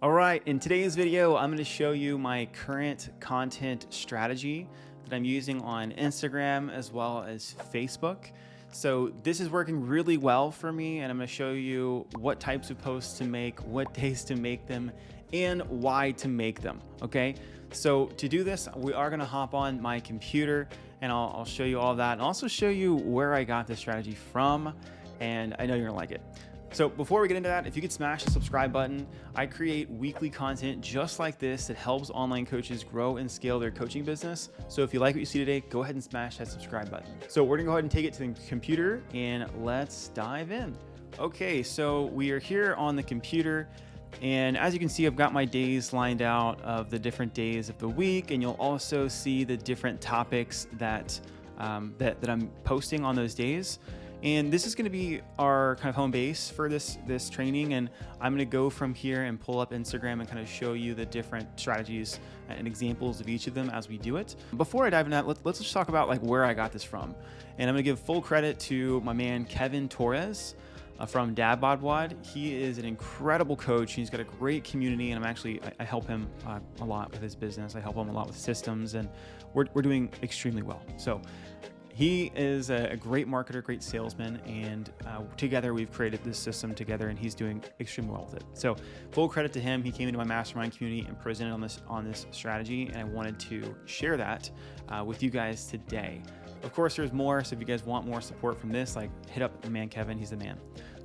All right, in today's video, I'm going to show you my current content strategy that I'm using on Instagram as well as Facebook. So this is working really well for me, and I'm going to show you what types of posts to make, what days to make them, and why to make them, okay? So to do this, we are going to hop on my computer, and I'll show you all that, and also show you where I got this strategy from, and I know you're going to like it. So before we get into that, if you could smash the subscribe button, I create weekly content just like this that helps online coaches grow and scale their coaching business. So if you like what you see today, go ahead and smash that subscribe button. So we're gonna go ahead and take it to the computer and let's dive in. Okay, so we are here on the computer. And as you can see, I've got my days lined out of the different days of the week. And you'll also see the different topics that I'm posting on those days. And this is going to be our kind of home base for this training. And I'm going to go from here and pull up Instagram and kind of show you the different strategies and examples of each of them as we do it. Before I dive into that, let's just talk about like where I got this from. And I'm going to give full credit to my man, Kevin Torres from Dad Bod Wad. He is an incredible coach. He's got a great community, and I help him a lot with his business. I help him a lot with systems, and we're doing extremely well. So he is a great marketer, great salesman, and together we've created this system together, and he's doing extremely well with it. So full credit to him. He came into my mastermind community and presented on this strategy, and I wanted to share that with you guys today. Of course, there's more, so if you guys want more support from this, like hit up the man Kevin. He's the man.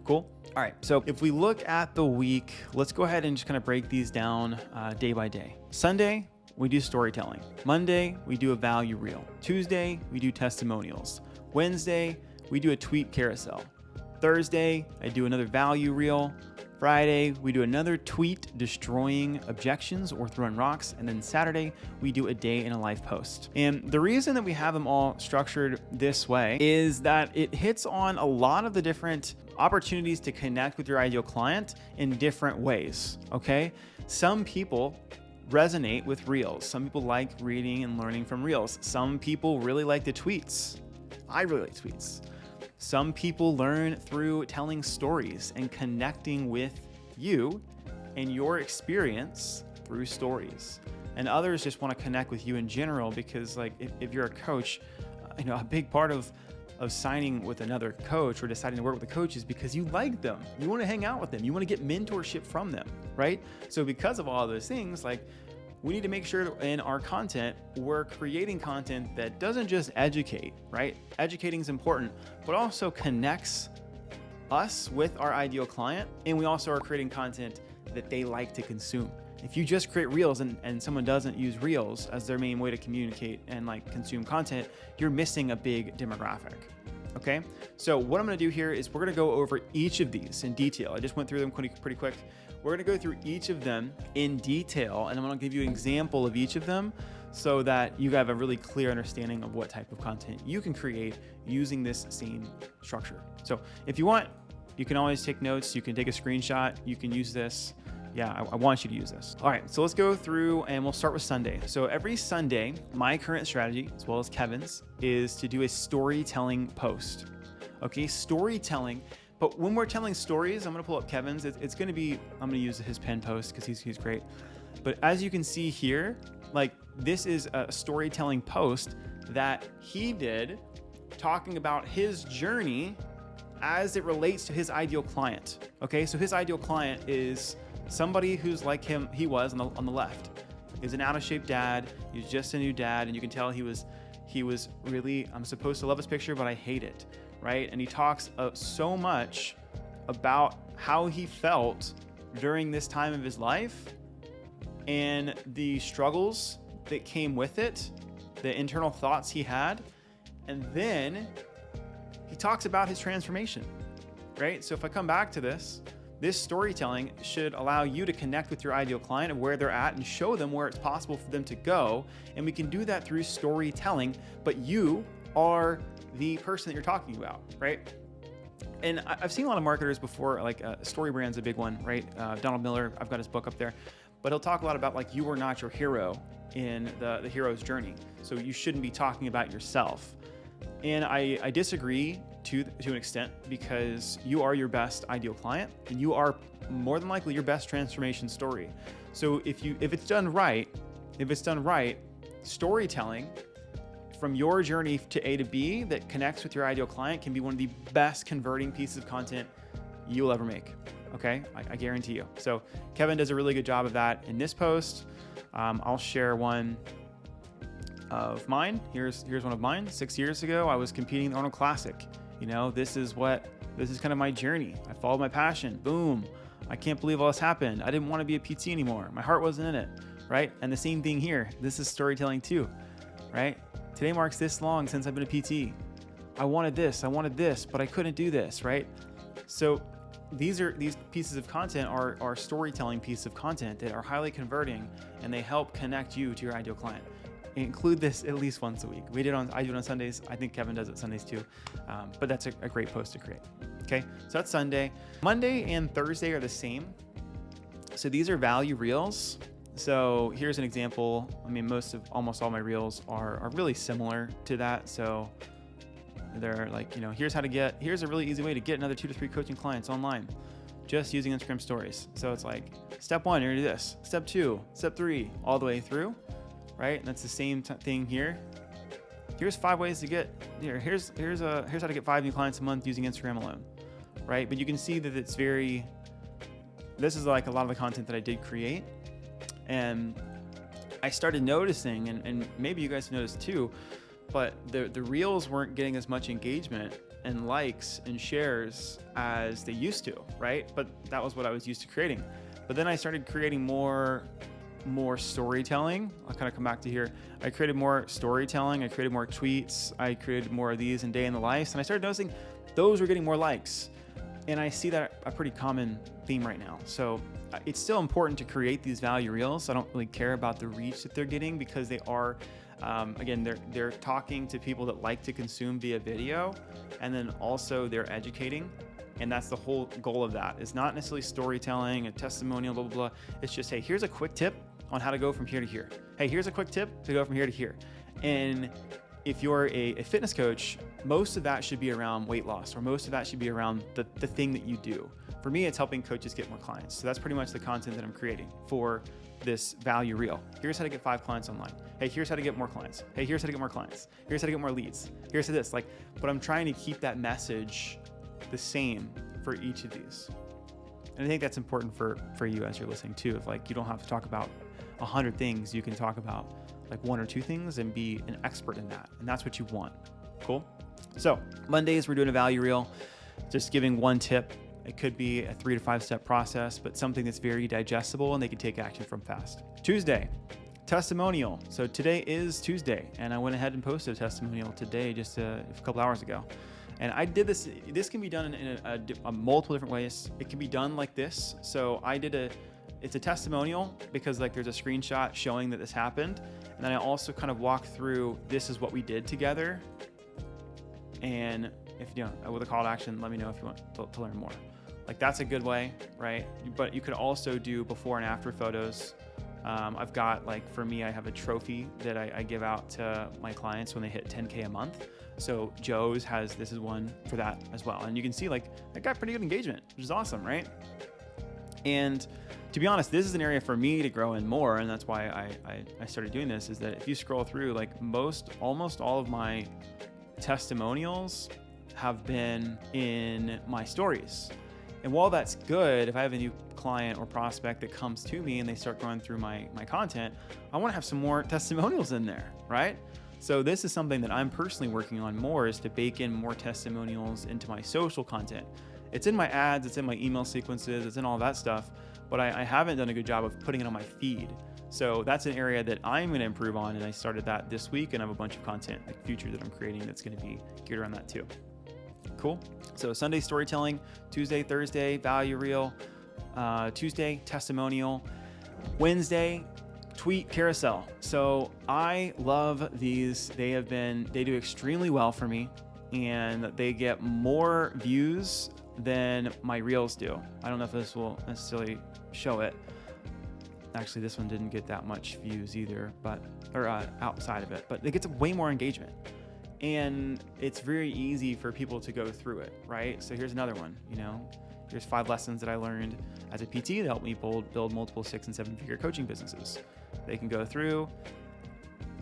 Cool. All right, so if we look at the week, let's go ahead and just kind of break these down day by day. Sunday, we do storytelling. Monday, we do a value reel. Tuesday, we do testimonials. Wednesday, we do a tweet carousel. Thursday, I do another value reel. Friday, we do another tweet destroying objections or throwing rocks. And then Saturday, we do a day in a life post. And the reason that we have them all structured this way is that it hits on a lot of the different opportunities to connect with your ideal client in different ways, okay? Some people resonate with reels. Some people like reading and learning from reels. Some people really like the tweets. I really like tweets. Some people learn through telling stories and connecting with you and your experience through stories. And others just want to connect with you in general because, like, if you're a coach, a big part of signing with another coach or deciding to work with a coach is because you like them. You want to hang out with them. You want to get mentorship from them, right? So because of all those things, like, we need to make sure that in our content, we're creating content that doesn't just educate, right? Educating is important, but also connects us with our ideal client. And we also are creating content that they like to consume. If you just create reels and someone doesn't use reels as their main way to communicate and like consume content, you're missing a big demographic. Okay, so what I'm going to do here is we're going to go over each of these in detail. I just went through them pretty quick. We're going to go through each of them in detail, and I'm going to give you an example of each of them so that you have a really clear understanding of what type of content you can create using this same structure. So if you want, you can always take notes. You can take a screenshot. You can use this. Yeah, I want you to use this. All right, so let's go through and we'll start with Sunday. So every Sunday, my current strategy, as well as Kevin's, is to do a storytelling post. Okay, storytelling. But when we're telling stories, I'm gonna pull up Kevin's. It's gonna be, I'm gonna use his pen post because he's great. But as you can see here, like, this is a storytelling post that he did talking about his journey as it relates to his ideal client. Okay, so his ideal client is somebody who's like him, he was on the left. He's an out of shape dad. He's just a new dad. And you can tell he was really, I'm supposed to love his picture, but I hate it, right? And he talks so much about how he felt during this time of his life and the struggles that came with it, the internal thoughts he had. And then he talks about his transformation, right? So if I come back to this storytelling should allow you to connect with your ideal client and where they're at and show them where it's possible for them to go. And we can do that through storytelling, but you are the person that you're talking about, right? And I've seen a lot of marketers before, like StoryBrand's a big one, right? Donald Miller, I've got his book up there, but he'll talk a lot about like you are not your hero in the hero's journey. So you shouldn't be talking about yourself. And I disagree to an extent because you are your best ideal client and you are more than likely your best transformation story. So if it's done right, storytelling from your journey to A to B that connects with your ideal client can be one of the best converting pieces of content you'll ever make. Okay, I guarantee you. So Kevin does a really good job of that in this post. I'll share one of mine. Here's one of mine. 6 years ago, I was competing in the Arnold Classic. This is kind of my journey. I followed my passion. Boom. I can't believe all this happened. I didn't want to be a PT anymore. My heart wasn't in it, right? And the same thing here. This is storytelling too, right? Today marks this long since I've been a PT. I wanted this, but I couldn't do this, right? So these pieces of content are storytelling pieces of content that are highly converting, and they help connect you to your ideal client. Include this at least once a week. I do it on Sundays. I think Kevin does it Sundays too. But that's a great post to create. Okay, so that's Sunday. Monday and Thursday are the same. So these are value reels. So here's an example. Almost all my reels are really similar to that. So they're like, here's a really easy way to get another 2 to 3 coaching clients online, just using Instagram stories. So it's like, step 1, you're gonna do this. Step 2, step 3, all the way through, right? And that's the same thing here. Here's 5 ways to get, here's how to get 5 new clients a month using Instagram alone, right? But you can see that this is like a lot of the content that I did create. And I started noticing, and maybe you guys have noticed too, but the reels weren't getting as much engagement and likes and shares as they used to, right? But that was what I was used to creating. But then I started creating more storytelling. I'll kind of come back to here. I created more storytelling. I created more tweets. I created more of these in day in the life. And I started noticing those were getting more likes. And I see that a pretty common theme right now. So it's still important to create these value reels. I don't really care about the reach that they're getting because they are, again, they're talking to people that like to consume via video, and then also they're educating. And that's the whole goal of that. It's not necessarily storytelling, a testimonial, blah, blah, blah. It's just, hey, here's a quick tip on how to go from here to here. Hey, here's a quick tip to go from here to here. And if you're a fitness coach, most of that should be around weight loss, or most of that should be around the thing that you do. For me, it's helping coaches get more clients. So that's pretty much the content that I'm creating for this value reel. Here's how to get 5 clients online. Hey, here's how to get more clients. Hey, here's how to get more clients. Here's how to get more leads. Here's how this, but I'm trying to keep that message the same for each of these. And I think that's important for you as you're listening too. If you don't have to talk about 100 things, you can talk about 1 or 2 things and be an expert in that. And that's what you want. Cool. So Mondays, we're doing a value reel, just giving 1 tip. It could be a 3 to 5 step process, but something that's very digestible and they can take action from fast. Tuesday, testimonial. So today is Tuesday, and I went ahead and posted a testimonial today just a couple hours ago. And I did this. This can be done in a multiple different ways. It can be done like this. So it's a testimonial because there's a screenshot showing that this happened. And then I also kind of walk through, this is what we did together. And if with a call to action, let me know if you want to learn more. That's a good way, right? But you could also do before and after photos. I've got, for me, I have a trophy that I give out to my clients when they hit 10K a month. So Joe's this is one for that as well. And you can see that got pretty good engagement, which is awesome, right? And to be honest, this is an area for me to grow in more. And that's why I started doing this, is that if you scroll through, almost all of my testimonials have been in my stories. And while that's good, if I have a new client or prospect that comes to me and they start going through my content, I want to have some more testimonials in there, right? So this is something that I'm personally working on more, is to bake in more testimonials into my social content. It's in my ads, it's in my email sequences, it's in all that stuff, but I haven't done a good job of putting it on my feed. So that's an area that I'm going to improve on, and I started that this week, and I have a bunch of content future that I'm creating that's going to be geared around that too. Cool. So Sunday, storytelling. Tuesday, Thursday, value reel. Tuesday, testimonial. Wednesday, tweet carousel. So I love these. They do extremely well for me, and they get more views than my reels do. I don't know if this will necessarily show it. Actually, this one didn't get that much views either, or outside of it, but it gets way more engagement. And it's very easy for people to go through it, right? So here's another one, here's 5 lessons that I learned as a PT that helped me build multiple 6 and 7 figure coaching businesses. They can go through.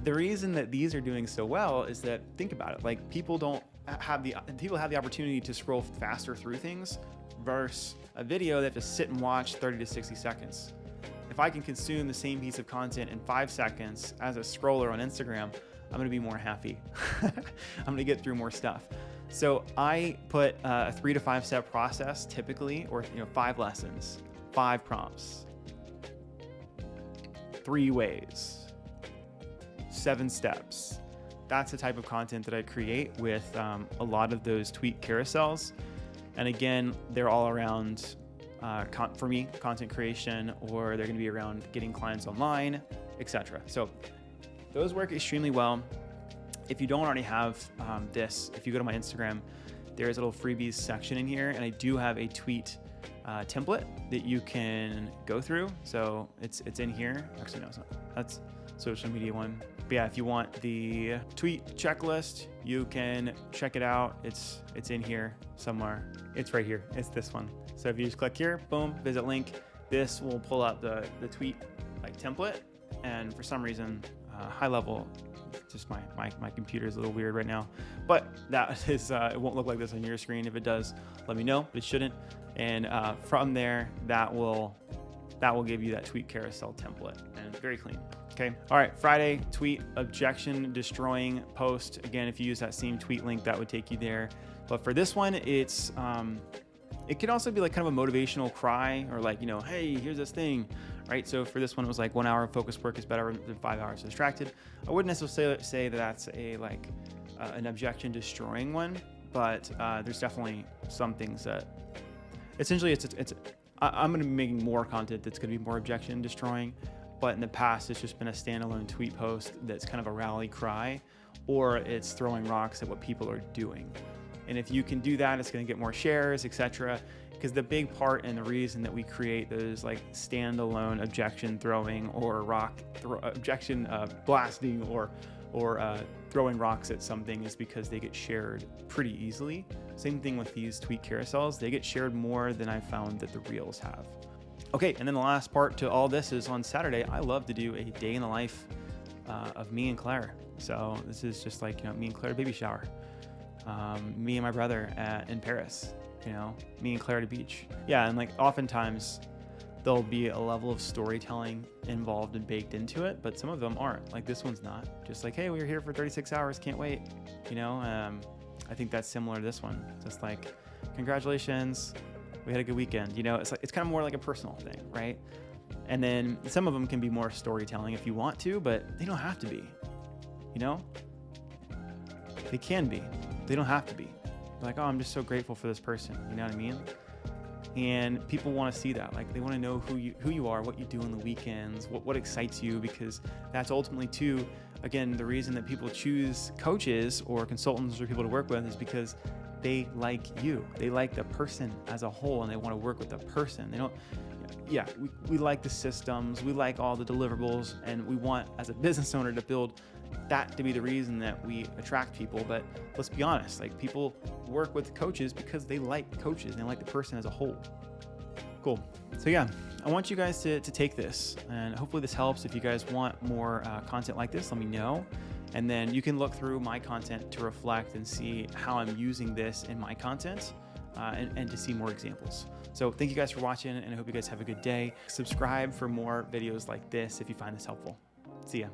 The reason that these are doing so well is that, think about it, like people have the opportunity to scroll faster through things versus a video they have to sit and watch 30 to 60 seconds. If I can consume the same piece of content in 5 seconds as a scroller on Instagram, I'm going to be more happy. I'm going to get through more stuff. So I put a 3 to 5 step process typically, or 5 lessons, 5 prompts, 3 ways, 7 steps. That's the type of content that I create with a lot of those tweet carousels. And again, they're all around, for me, content creation, or they're going to be around getting clients online, etc. So those work extremely well. If you don't already have this, if you go to my Instagram, there is a little freebies section in here, and I do have a tweet template that you can go through. So it's in here. Actually, no, it's not. That's social media one. But yeah, if you want the tweet checklist, you can check it out. It's in here somewhere. It's right here. It's this one. So if you just click here, boom, visit link. This will pull up the tweet template. And for some reason, high level, just my computer is a little weird right now, but that is it won't look like this on your screen. If it does, let me know. It shouldn't. And from there, that will give you that tweet carousel template, and very clean. Okay. All right. Friday, tweet objection destroying post. Again, if you use that same tweet link, that would take you there. But for this one, it's it could also be like kind of a motivational cry, or like, hey, here's this thing, right? So for this one, it was like 1 hour of focused work is better than 5 hours distracted. I wouldn't necessarily say that that's an objection destroying one, but there's definitely some things that essentially I'm going to be making more content that's going to be more objection destroying. But in the past, it's just been a standalone tweet post that's kind of a rally cry, or it's throwing rocks at what people are doing. And if you can do that, it's going to get more shares, etc. Because the big part and the reason that we create those like standalone objection throwing or objection blasting or throwing rocks at something is because they get shared pretty easily. Same thing with these tweet carousels. They get shared more than I found that the reels have. Okay, and then the last part to all this is on Saturday, I love to do a day in the life of me and Claire. So this is just like, me and Claire baby shower. Me and my brother in Paris, me and Claire at a beach. Yeah, and like oftentimes there'll be a level of storytelling involved and baked into it, but some of them aren't. Like this one's not. Just like, hey, we were here for 36 hours, can't wait. I think that's similar to this one. Just like, congratulations, we had a good weekend. It's kind of more like a personal thing, right? And then some of them can be more storytelling if you want to, but they don't have to be. They can be. They don't have to be. Like, oh, I'm just so grateful for this person. You know what I mean? And people want to see that. Like, they want to know who you are, what you do on the weekends, what excites you, because that's ultimately too, again, the reason that people choose coaches or consultants or people to work with is because they like you. They like the person as a whole, and they want to work with the person. They don't. Yeah, we like the systems, we like all the deliverables, and we want, as a business owner, to build that to be the reason that we attract people. But let's be honest, like, people work with coaches because they like coaches and they like the person as a whole. Cool. So yeah, I want you guys to take this, and hopefully this helps. If you guys want more content like this, let me know. And then you can look through my content to reflect and see how I'm using this in my content, and to see more examples. So thank you guys for watching, and I hope you guys have a good day. Subscribe for more videos like this if you find this helpful. See ya.